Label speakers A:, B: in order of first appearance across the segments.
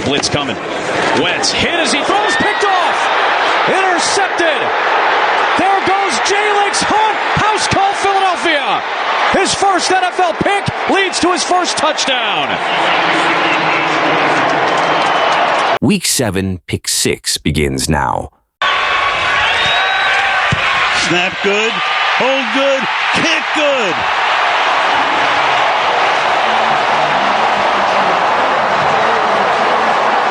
A: blitz coming. Wentz hit as he throws, picked off. Intercepted. There goes Jalix Hunt. House call Philadelphia. His first NFL pick leads to his first touchdown.
B: Week 7, Pick 6 begins now.
C: Snap good, hold good, kick good.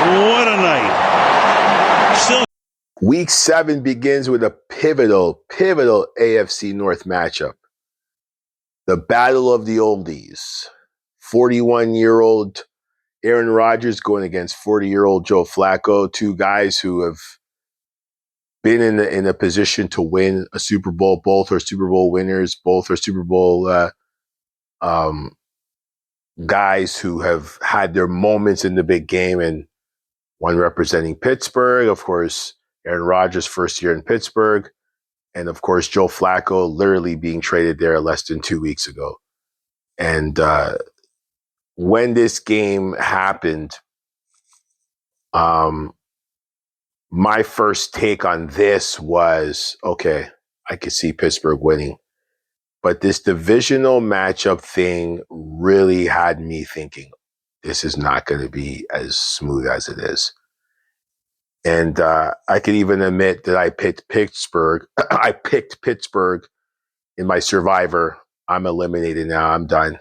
C: What a night. Still.
D: Week 7 begins with a pivotal AFC North matchup. The battle of the oldies. 41-year-old Aaron Rodgers going against 40-year-old Joe Flacco, two guys who have been in a position to win a Super Bowl. Both are Super Bowl winners. Both are Super Bowl guys who have had their moments in the big game, and one representing Pittsburgh, of course, Aaron Rodgers' first year in Pittsburgh, and of course, Joe Flacco literally being traded there less than 2 weeks ago. And when this game happened, my first take on this was, okay, I could see Pittsburgh winning. But this divisional matchup thing really had me thinking, this is not going to be as smooth as it is. And I can even admit that I picked Pittsburgh. I picked Pittsburgh in my Survivor. I'm eliminated now. I'm done.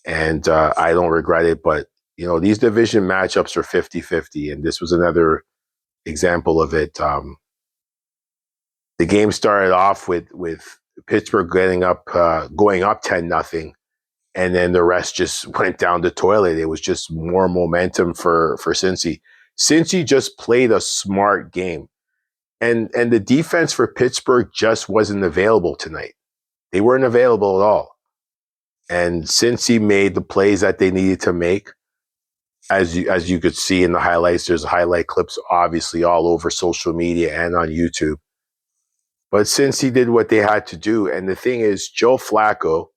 D: And I don't regret it. But, you know, these division matchups are 50-50. And this was another example of it. The game started off with Pittsburgh going up 10-0. And then the rest just went down the toilet. It was just more momentum for Cincy. Cincy just played a smart game. And the defense for Pittsburgh just wasn't available tonight. They weren't available at all. And Cincy made the plays that they needed to make. As you could see in the highlights, there's highlight clips obviously all over social media and on YouTube. But Cincy did what they had to do. And the thing is, Joe Flacco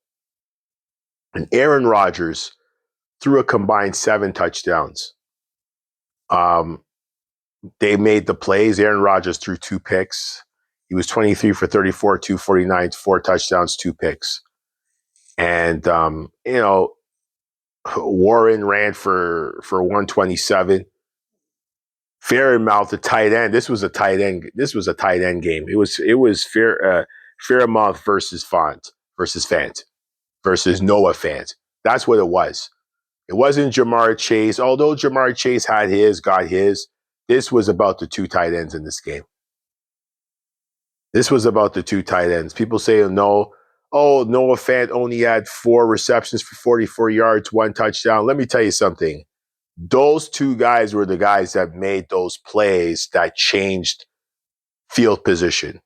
D: and Aaron Rodgers threw a combined 7 touchdowns. They made the plays. Aaron Rodgers threw 2 picks. He was 23 for 34, 249, 4 touchdowns, 2 picks. And, Warren ran for 127. Fairmouth, the tight end. This was a tight end game. It was Fairmouth versus Fant versus Noah Fant. That's what it was. It wasn't Jamar Chase. Although Jamar Chase got his. This was about the 2 tight ends in this game. This was about the 2 tight ends. People say, Noah Fant only had 4 receptions for 44 yards, 1 touchdown. Let me tell you something. Those 2 guys were the guys that made those plays that changed field position.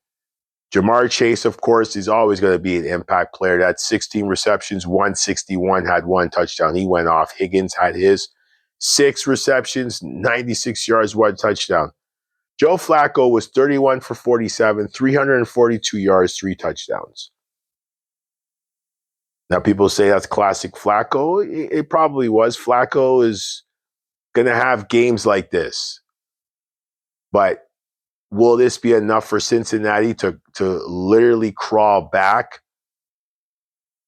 D: Jamar Chase, of course, is always going to be an impact player. That's 16 receptions, 161, had 1 touchdown. He went off. Higgins had his 6 receptions, 96 yards, 1 touchdown. Joe Flacco was 31 for 47, 342 yards, 3 touchdowns. Now, people say that's classic Flacco. It probably was. Flacco is going to have games like this. But will this be enough for Cincinnati to literally crawl back,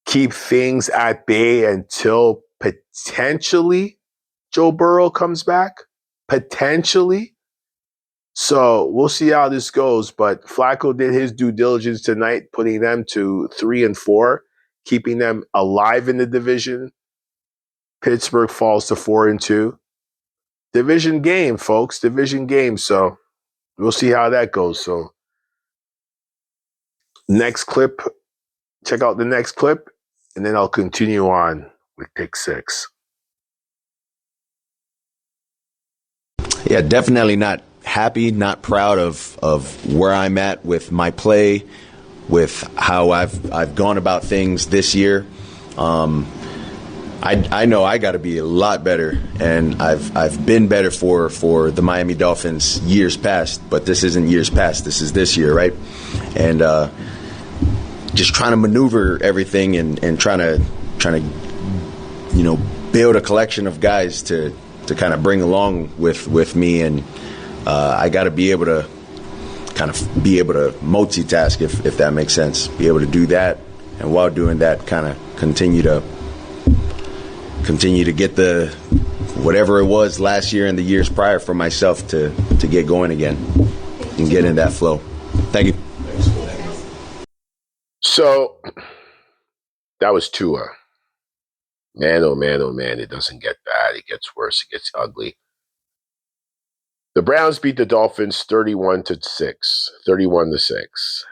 D: keep things at bay until potentially Joe Burrow comes back? Potentially. So we'll see how this goes. But Flacco did his due diligence tonight, putting them to 3-4. Keeping them alive in the division. Pittsburgh falls to 4-2. Division game, folks. Division game. So we'll see how that goes. So next clip. Check out the next clip. And then I'll continue on with Pick 6.
E: Yeah, definitely not happy, not proud of where I'm at with my play, with how I've gone about things this year. I know I got to be a lot better, and I've been better for the Miami Dolphins years past, but this isn't years past. This is this year, right? And just trying to maneuver everything and trying to build a collection of guys to kind of bring along with me, and I got to be able to kind of be able to multitask, if that makes sense. Be able to do that, and while doing that, kind of continue to get the whatever it was last year and the years prior for myself to get going again and get in that flow. Thank you.
D: So that was Tua. Man, oh man, oh man, it doesn't get bad. It gets worse. It gets ugly. The Browns beat the Dolphins 31-6.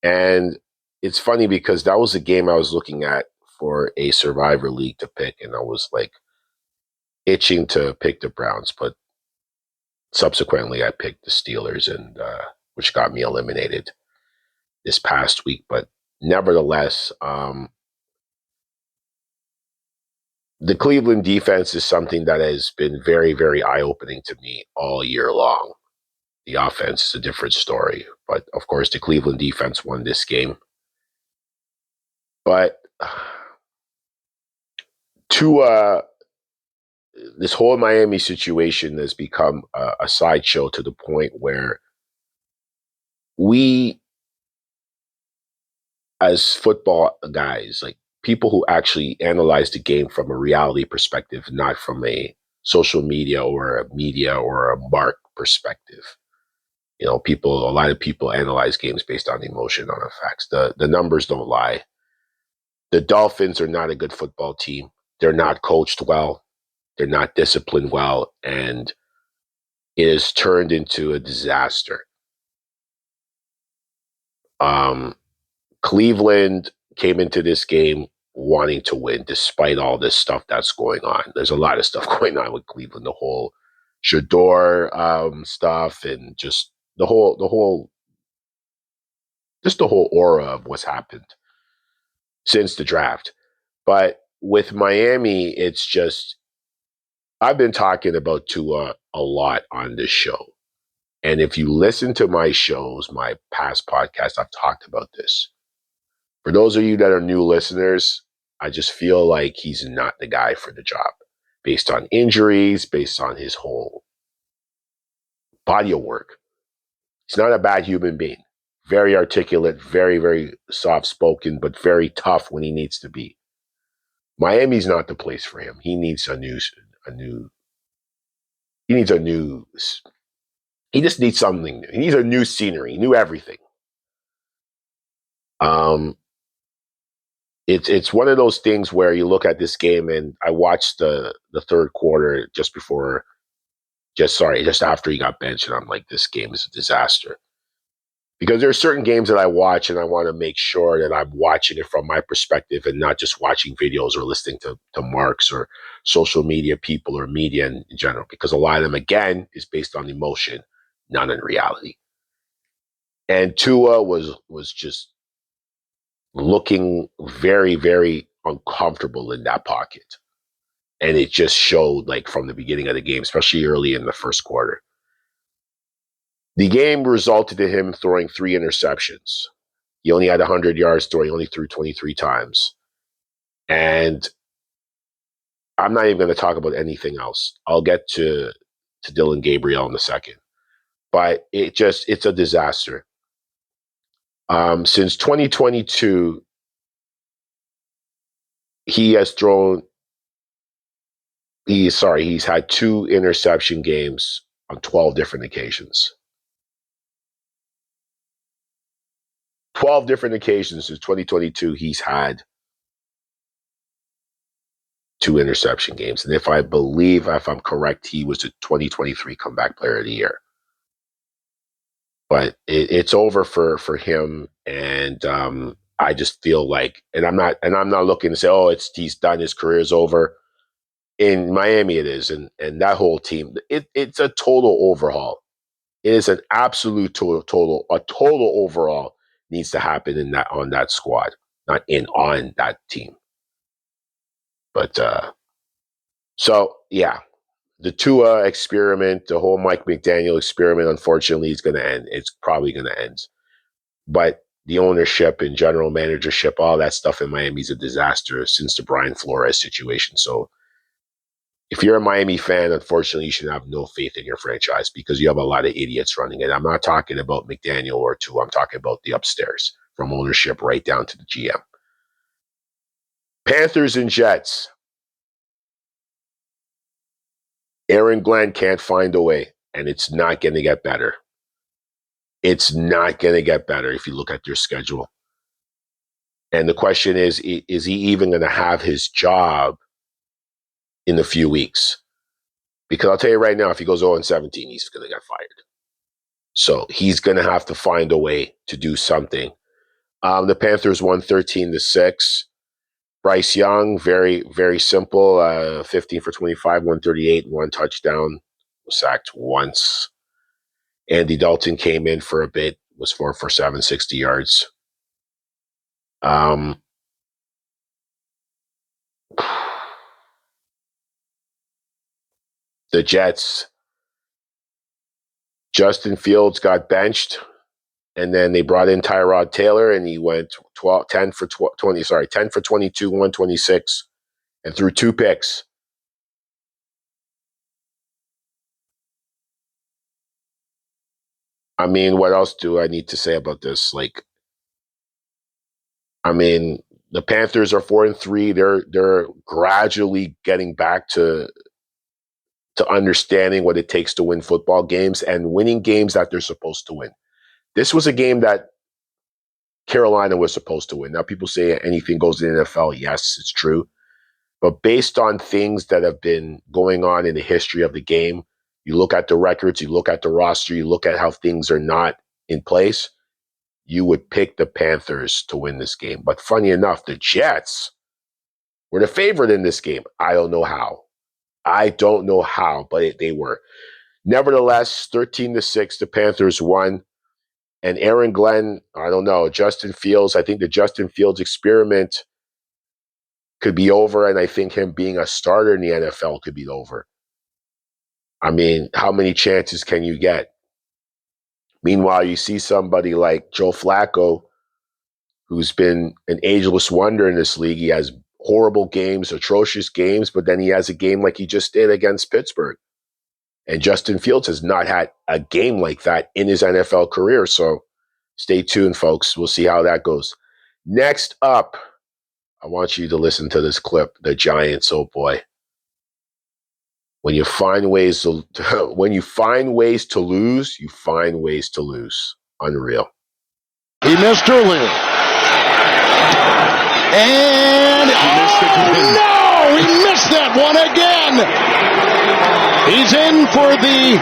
D: And it's funny because that was a game I was looking at for a Survivor League to pick, and I was like itching to pick the Browns, but subsequently I picked the Steelers, and which got me eliminated this past week. But nevertheless, the Cleveland defense is something that has been very, very eye-opening to me all year long. The offense is a different story. But, of course, the Cleveland defense won this game. But this whole Miami situation has become a sideshow to the point where we, as football guys, like people who actually analyze the game from a reality perspective, not from a social media or a mark perspective. You know, a lot of people analyze games based on emotion, on the facts. The numbers don't lie. The Dolphins are not a good football team. They're not coached well. They're not disciplined well. And it has turned into a disaster. Cleveland came into this game wanting to win despite all this stuff that's going on. There's a lot of stuff going on with Cleveland, the whole Shador stuff, and just the whole aura of what's happened since the draft. But with Miami, it's just, I've been talking about Tua a lot on this show. And if you listen to my shows, my past podcasts, I've talked about this. For those of you that are new listeners, I just feel like he's not the guy for the job based on injuries, based on his whole body of work. He's not a bad human being. Very articulate, very, very soft-spoken, but very tough when he needs to be. Miami's not the place for him. He just needs something new. He needs a new scenery, new everything. It's one of those things where you look at this game, and I watched the third quarter just after he got benched, and I'm like, this game is a disaster. Because there are certain games that I watch, and I want to make sure that I'm watching it from my perspective and not just watching videos or listening to marks or social media people or media in general. Because a lot of them, again, is based on emotion, not in reality. And Tua was just looking very, very uncomfortable in that pocket. And it just showed, like, from the beginning of the game, especially early in the first quarter. The game resulted in him throwing 3 interceptions. He only had 100 yards throwing, only threw 23 times. And I'm not even going to talk about anything else. I'll get to Dylan Gabriel in a second. But it's a disaster. Since 2022, he's had 2 interception games on 12 different occasions. 12 different occasions since 2022, he's had 2 interception games. And if I'm correct, he was the 2023 Comeback Player of the Year. But it's over for him. And I just feel like, and I'm not looking to say, oh, he's done, his career's over. In Miami, it is. And that whole team, it's a total overhaul. It is an absolute total overhaul needs to happen on that squad, not on that team. But so yeah, the Tua experiment, the whole Mike McDaniel experiment, unfortunately, is going to end. It's probably going to end. But the ownership and general managership, all that stuff in Miami is a disaster since the Brian Flores situation. So If you're a Miami fan, unfortunately, you should have no faith in your franchise because you have a lot of idiots running it. I'm not talking about McDaniel or two. I'm talking about the upstairs, from ownership right down to the GM. Panthers and Jets. Aaron Glenn can't find a way, and it's not going to get better. It's not going to get better if you look at their schedule. And the question is he even going to have his job in a few weeks? Because I'll tell you right now, if he goes 0-17, he's going to get fired. So he's going to have to find a way to do something. The Panthers won 13-6. Bryce Young, very, very simple. 15 for 25, 138, one touchdown. Was sacked once. Andy Dalton came in for a bit, was 4 for 7, 60 yards. The Jets, Justin Fields got benched, and then they brought in Tyrod Taylor, and he went 10 for 22, 126, and threw 2 picks. I mean, what else do I need to say about this? The Panthers are 4-3. They're gradually getting back to understanding what it takes to win football games and winning games that they're supposed to win. This was a game that Carolina was supposed to win. Now, people say anything goes in the NFL. Yes, it's true. But based on things that have been going on in the history of the game, you look at the records, you look at the roster, you look at how things are not in place, you would pick the Panthers to win this game. But funny enough, the Jets were the favorite in this game. I don't know how. But they were. Nevertheless, 13-6, the Panthers won. And Aaron Glenn, I don't know, Justin Fields, I think the Justin Fields experiment could be over, and I think him being a starter in the NFL could be over. I mean, how many chances can you get? Meanwhile, you see somebody like Joe Flacco, who's been an ageless wonder in this league. He has horrible games, atrocious games, but then he has a game like he just did against Pittsburgh. And Justin Fields has not had a game like that in his NFL career. So stay tuned, folks. We'll see how that goes. Next up, I want you to listen to this clip. The Giants, oh boy. When you find ways to lose, you find ways to lose. Unreal.
F: He missed earlier. And he missed that one again. He's in for the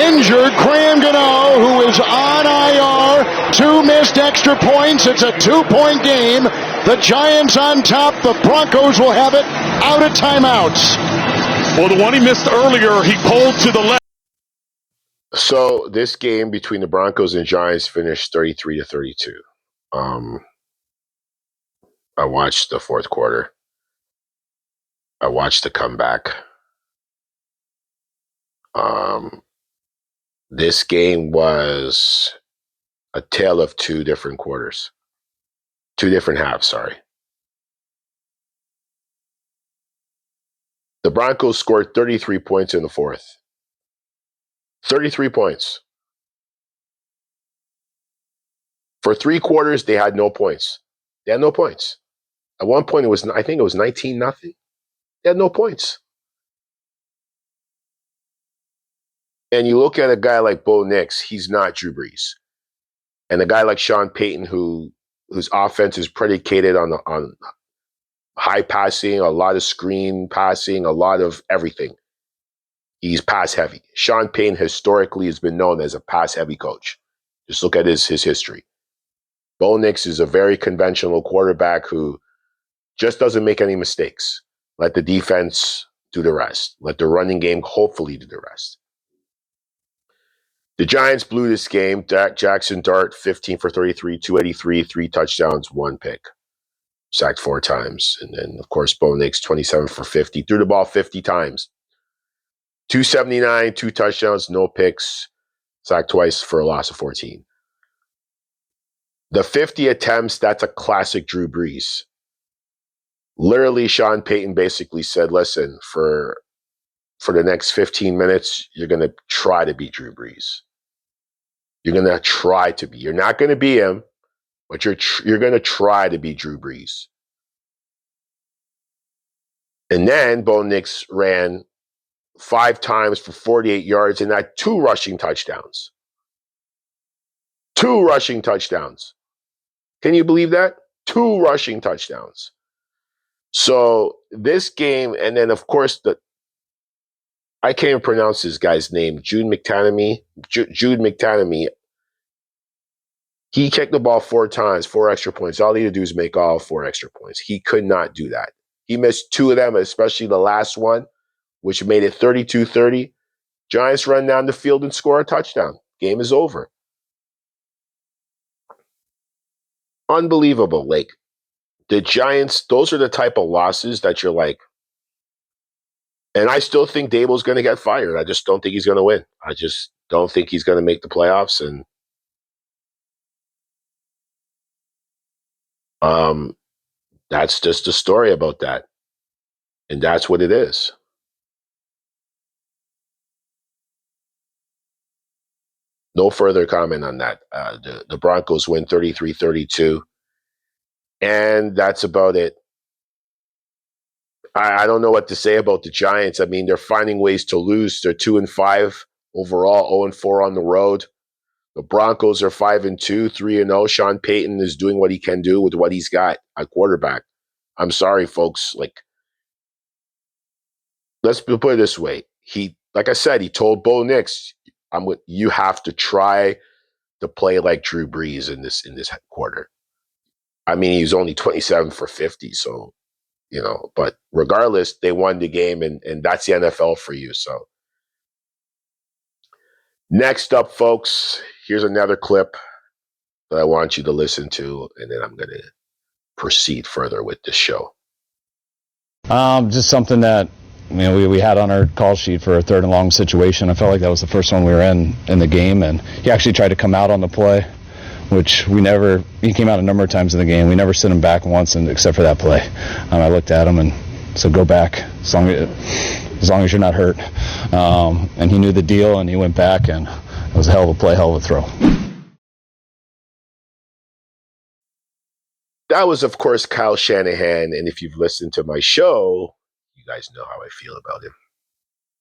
F: injured Cram Gano, who is on IR. 2 missed extra points. It's a 2-point game. The Giants on top. The Broncos will have it out of timeouts.
C: Well, the one he missed earlier, he pulled to the left.
D: So this game between the Broncos and Giants finished 33-32. I watched the fourth quarter. I watched the comeback. This game was a tale of 2 different quarters. 2 different halves, sorry. The Broncos scored 33 points in the fourth. 33 points. For 3 quarters, they had no points. They had no points. At one point, I think it was 19-0. They had no points. And you look at a guy like Bo Nix, he's not Drew Brees. And a guy like Sean Payton, whose offense is predicated on high passing, a lot of screen passing, a lot of everything. He's pass heavy. Sean Payton historically has been known as a pass heavy coach. Just look at his history. Bo Nix is a very conventional quarterback who just doesn't make any mistakes. Let the defense do the rest. Let the running game hopefully do the rest. The Giants blew this game. Jackson Dart, 15 for 33, 283, 3 touchdowns, 1 pick. Sacked 4 times. And then, of course, Bo Nix, 27 for 50. Threw the ball 50 times. 279, 2 touchdowns, no picks. Sacked twice for a loss of 14. The 50 attempts, that's a classic Drew Brees. Literally, Sean Payton basically said, listen, for for the next 15 minutes, you're going to try to beat Drew Brees. You're going to try to be. You're not going to be him, but you're going to try to beat Drew Brees. And then Bo Nix ran 5 times for 48 yards and had 2 rushing touchdowns. 2 rushing touchdowns. Can you believe that? 2 rushing touchdowns. So this game, and then of course I can't even pronounce this guy's name, Jude McTanamy. Jude McTanamy. He kicked the ball 4 times, 4 extra points. All he had to do is make all 4 extra points. He could not do that. He missed 2 of them, especially the last one, which made it 32-30. Giants run down the field and score a touchdown. Game is over. Unbelievable. Like, the Giants, those are the type of losses that you're like, and I still think Dable's going to get fired. I just don't think he's going to win. I just don't think he's going to make the playoffs. And that's just the story about that. And that's what it is. No further comment on that. The Broncos win 33-32. And that's about it. I don't know what to say about the Giants. I mean, they're finding ways to lose. They're 2-5 overall, 0-4 on the road. The Broncos are 5-2, 3-0. Sean Payton is doing what he can do with what he's got at quarterback. I'm sorry, folks. Like, let's put it this way. Like I said, he told Bo Nix, you have to try to play like Drew Brees in this quarter. I mean, he's only 27 for 50, so, but regardless, they won the game, and that's the NFL for you. So next up, folks, here's another clip that I want you to listen to, and then I'm going to proceed further with this show.
G: Just something that we had on our call sheet for a 3rd and long situation. I felt like that was the first one we were in the game, and he actually tried to come out on the play, which he came out a number of times in the game. We never sent him back once, except for that play. I looked at him and said, go back, as long as you're not hurt. And he knew the deal, and he went back, and it was a hell of a play, hell of a throw.
D: That was, of course, Kyle Shanahan, and if you've listened to my show, you guys know how I feel about him.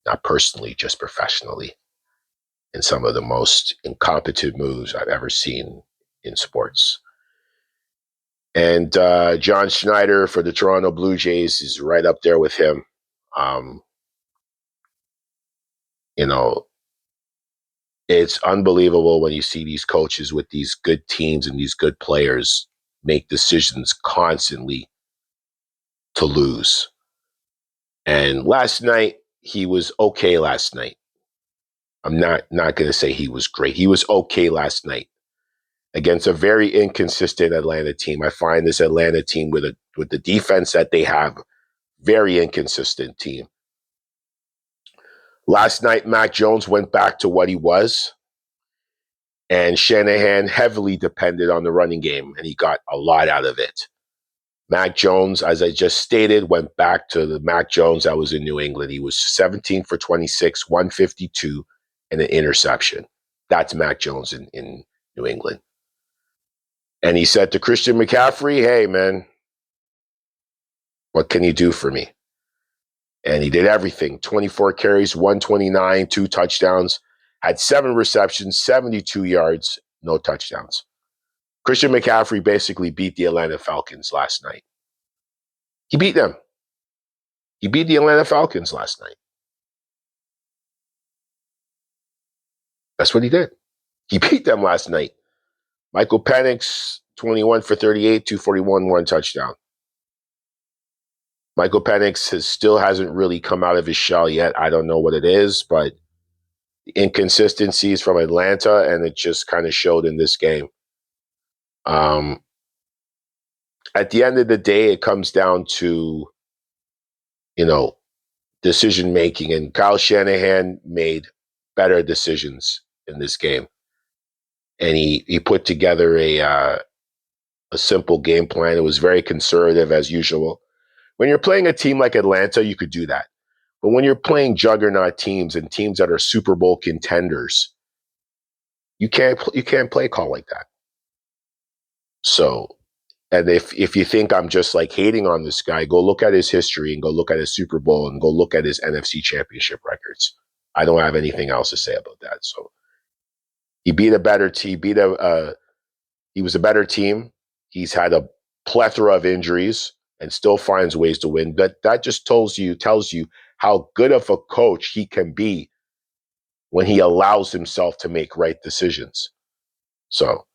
D: Not personally, just professionally. And some of the most incompetent moves I've ever seen in sports. And John Schneider for the Toronto Blue Jays is right up there with him. It's unbelievable when you see these coaches with these good teams and these good players make decisions constantly to lose. And last night, he was okay last night. I'm not going to say he was great. He was okay last night against a very inconsistent Atlanta team. I find this Atlanta team with the defense that they have, very inconsistent team. Last night, Mac Jones went back to what he was, and Shanahan heavily depended on the running game, and he got a lot out of it. Mac Jones, as I just stated, went back to the Mac Jones that was in New England. He was 17 for 26, 152, and an interception. That's Mac Jones in New England. And he said to Christian McCaffrey, hey, man, what can you do for me? And he did everything. 24 carries, 129, 2 touchdowns, had 7 receptions, 72 yards, no touchdowns. Christian McCaffrey basically beat the Atlanta Falcons last night. He beat them. He beat the Atlanta Falcons last night. That's what he did. He beat them last night. Michael Penix, 21 for 38, 241, 1 touchdown. Michael Penix still hasn't really come out of his shell yet. I don't know what it is, but the inconsistencies from Atlanta, and it just kind of showed in this game. At the end of the day, it comes down to, decision making, and Kyle Shanahan made better decisions in this game. And he put together a simple game plan. It was very conservative as usual. When you're playing a team like Atlanta, you could do that. But when you're playing juggernaut teams and teams that are Super Bowl contenders, you can't play call like that. So, and if you think I'm just like hating on this guy, go look at his history and go look at his Super Bowl and go look at his NFC Championship records. I don't have anything else to say about that. So he beat a better team. He was a better team. He's had a plethora of injuries and still finds ways to win. But that just tells you how good of a coach he can be when he allows himself to make right decisions. So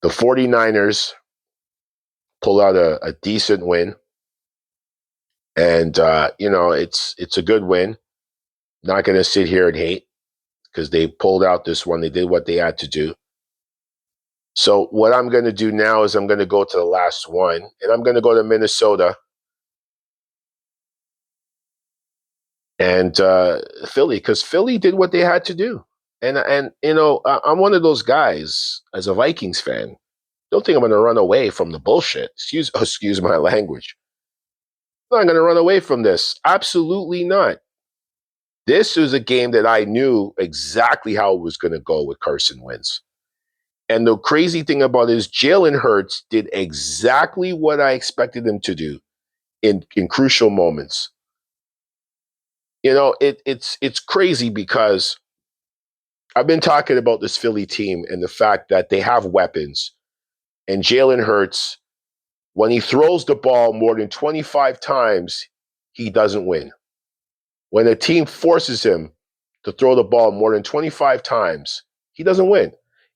D: the 49ers pull out a decent win. And, it's a good win. Not going to sit here and hate because they pulled out this one. They did what they had to do. So what I'm going to do now is I'm going to go to the last one, and I'm going to go to Minnesota and Philly, because Philly did what they had to do. And I'm one of those guys as a Vikings fan. Don't think I'm going to run away from the bullshit. Excuse my language. I'm not going to run away from this. Absolutely not. This was a game that I knew exactly how it was going to go with Carson Wentz. And the crazy thing about it is Jalen Hurts did exactly what I expected him to do in crucial moments. It's crazy because I've been talking about this Philly team and the fact that they have weapons. And Jalen Hurts, when he throws the ball more than 25 times, he doesn't win. When a team forces him to throw the ball more than 25 times, he doesn't win.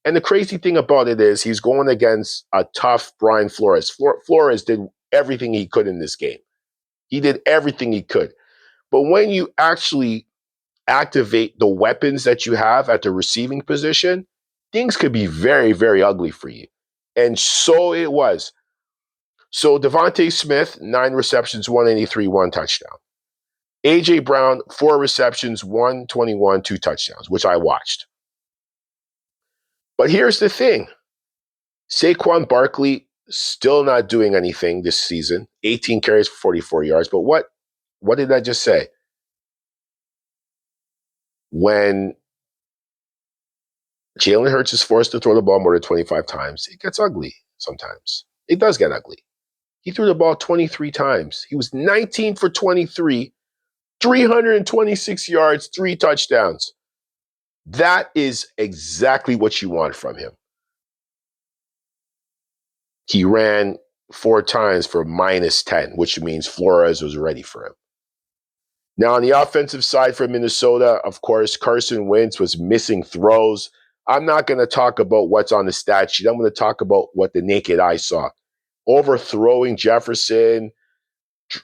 D: And the crazy thing about it is he's going against a tough Brian Flores. Flores did everything he could in this game. He did everything he could. But when you actually activate the weapons that you have at the receiving position, things could be very, very ugly for you. And so it was. So Devontae Smith, 9 receptions, 183, 1 touchdown. A.J. Brown, 4 receptions, 121, 2 touchdowns, which I watched. But here's the thing. Saquon Barkley still not doing anything this season. 18 carries for 44 yards. But what did I just say? When Jalen Hurts is forced to throw the ball more than 25 times, it gets ugly sometimes. It does get ugly. He threw the ball 23 times. He was 19 for 23, 326 yards, 3 touchdowns. That is exactly what you want from him. He ran 4 times for -10, which means Flores was ready for him. Now, on the offensive side for Minnesota, of course, Carson Wentz was missing throws. I'm not going to talk about what's on the stat sheet. I'm going to talk about what the naked eye saw. Overthrowing Jefferson.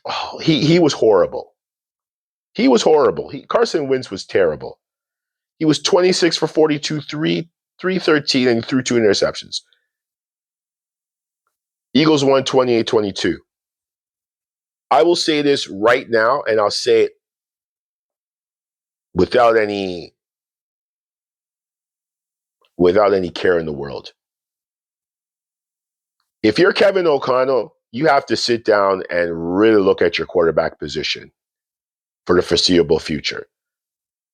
D: Oh, he was horrible. He was horrible. Carson Wentz was terrible. He was 26 for 42, 313, and he threw 2 interceptions. Eagles won 28-22. I will say this right now, and I'll say it without any care in the world. If you're Kevin O'Connell, you have to sit down and really look at your quarterback position for the foreseeable future,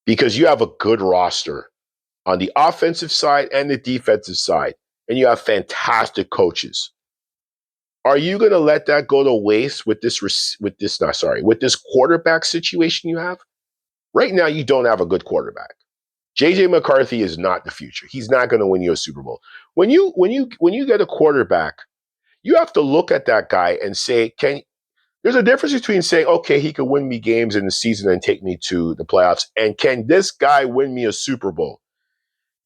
D: because you have a good roster on the offensive side and the defensive side, and you have fantastic coaches. Are you going to let that go to waste with this quarterback situation you have? Right now, you don't have a good quarterback. JJ McCarthy is not the future. He's not going to win you a Super Bowl. When you get a quarterback, you have to look at that guy and say, there's a difference between saying, okay, he could win me games in the season and take me to the playoffs, and can this guy win me a Super Bowl?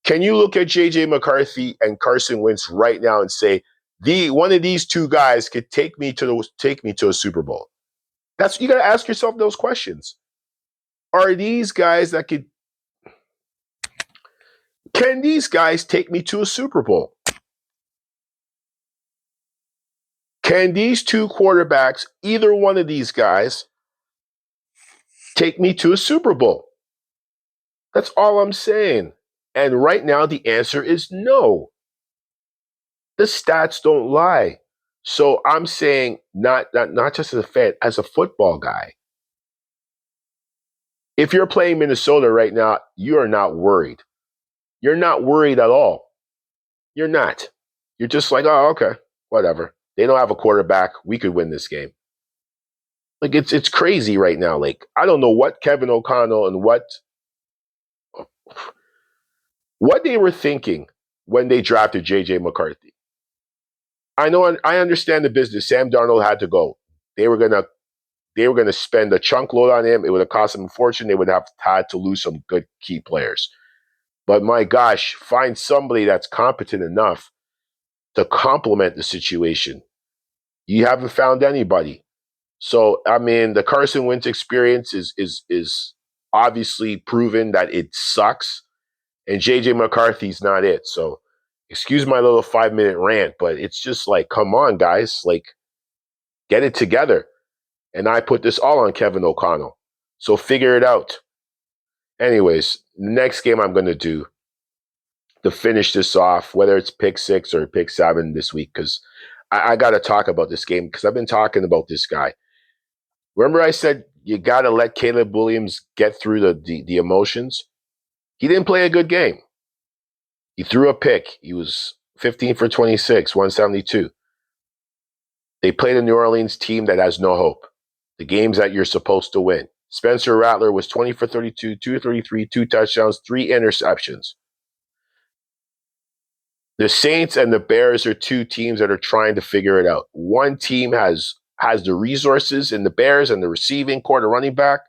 D: Can you look at JJ McCarthy and Carson Wentz right now and say, one of these two guys could take me to a Super Bowl? You got to ask yourself those questions. Are these guys can these guys take me to a Super Bowl? Can these two quarterbacks, either one of these guys, take me to a Super Bowl? That's all I'm saying. And right now, the answer is no. The stats don't lie. So I'm saying, not just as a fan, as a football guy, If you're playing Minnesota right now, you are not worried. You're not worried at all. You're not. You're just like, oh, okay, whatever. They don't have a quarterback. We could win this game. Like it's crazy right now. Like I don't know what Kevin O'Connell and what they were thinking when they drafted JJ McCarthy. I understand the business. Sam Darnold had to go. They were gonna spend a chunk load on him. It would have cost them a fortune. They would have had to lose some good key players. But my gosh, find somebody that's competent enough to complement the situation. You haven't found anybody. So I mean, the Carson Wentz experience is obviously proven that it sucks, and JJ McCarthy's not it. So excuse my little 5-minute rant, but it's just like, come on, guys, like get it together. And I put this all on Kevin O'Connell. So figure it out. Anyways, the next game I'm going to do to finish this off, whether it's pick 6 or pick 7 this week, because I got to talk about this game because I've been talking about this guy. Remember I said you got to let Caleb Williams get through the emotions? He didn't play a good game. He threw a pick. He was 15 for 26, 172. They played a New Orleans team that has no hope. The games that you're supposed to win. Spencer Rattler was 20 for 32, 233, 2 touchdowns, 3 interceptions. The Saints and the Bears are 2 teams that are trying to figure it out. One team has the resources in the Bears and the receiving core, the running back.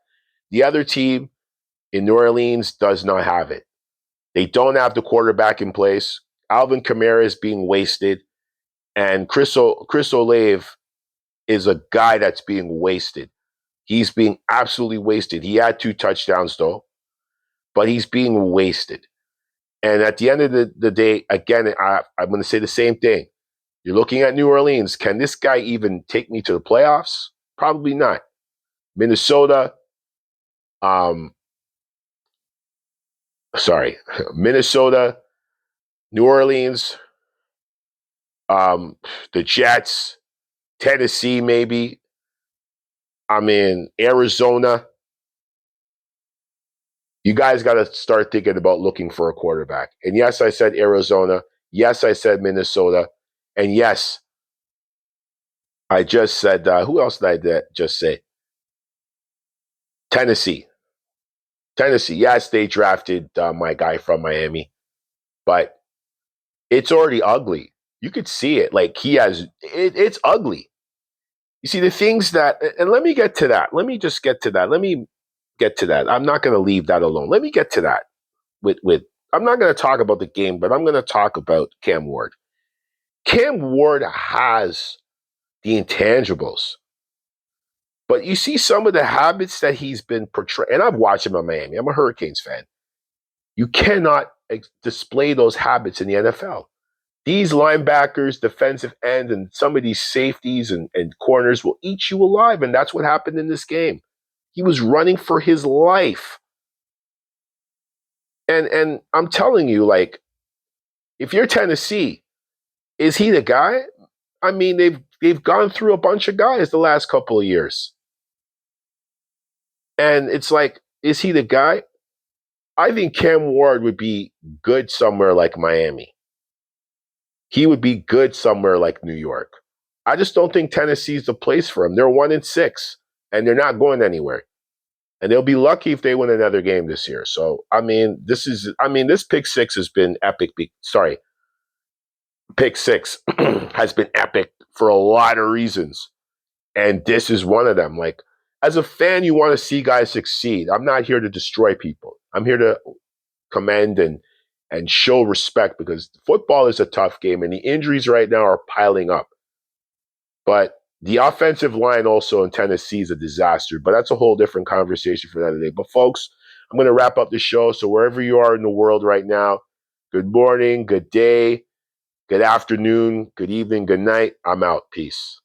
D: The other team in New Orleans does not have it. They don't have the quarterback in place. Alvin Kamara is being wasted. And Chris Olave is a guy that's being wasted. He's being absolutely wasted. He had 2 touchdowns, though, but he's being wasted. And at the end of the day, again, I'm going to say the same thing. You're looking at New Orleans. Can this guy even take me to the playoffs? Probably not. Minnesota, Minnesota, New Orleans, the Jets, Tennessee, maybe. I mean, Arizona. You guys got to start thinking about looking for a quarterback. And yes, I said Arizona. Yes, I said Minnesota. And yes, I just said, who else did I just say? Tennessee. Tennessee. Yes, they drafted my guy from Miami, but it's already ugly. You could see it. Like it's ugly. You see the things that, and let me get to that. Let me just get to that. Let me get to that. I'm not going to leave that alone. Let me get to that. With I'm not going to talk about the game, but I'm going to talk about Cam Ward. Cam Ward has the intangibles, but you see some of the habits that he's been portraying. And I've watched him in Miami. I'm a Hurricanes fan. You cannot display those habits in the NFL. These linebackers, defensive ends, and some of these safeties and corners will eat you alive. And that's what happened in this game. He was running for his life. And I'm telling you, like, if you're Tennessee, is he the guy? I mean, they've gone through a bunch of guys the last couple of years. And it's like, is he the guy? I think Cam Ward would be good somewhere like Miami. He would be good somewhere like New York. I just don't think Tennessee's the place for him. They're 1-6, and they're not going anywhere. And they'll be lucky if they win another game this year. So, this pick 6 has been epic. Pick 6 has been epic for a lot of reasons. And this is one of them. Like, as a fan, you want to see guys succeed. I'm not here to destroy people. I'm here to commend and show respect because football is a tough game and the injuries right now are piling up. But the offensive line also in Tennessee is a disaster, but that's a whole different conversation for another day. But folks, I'm going to wrap up the show. So wherever you are in the world right now, good morning, good day, good afternoon, good evening, good night. I'm out. Peace.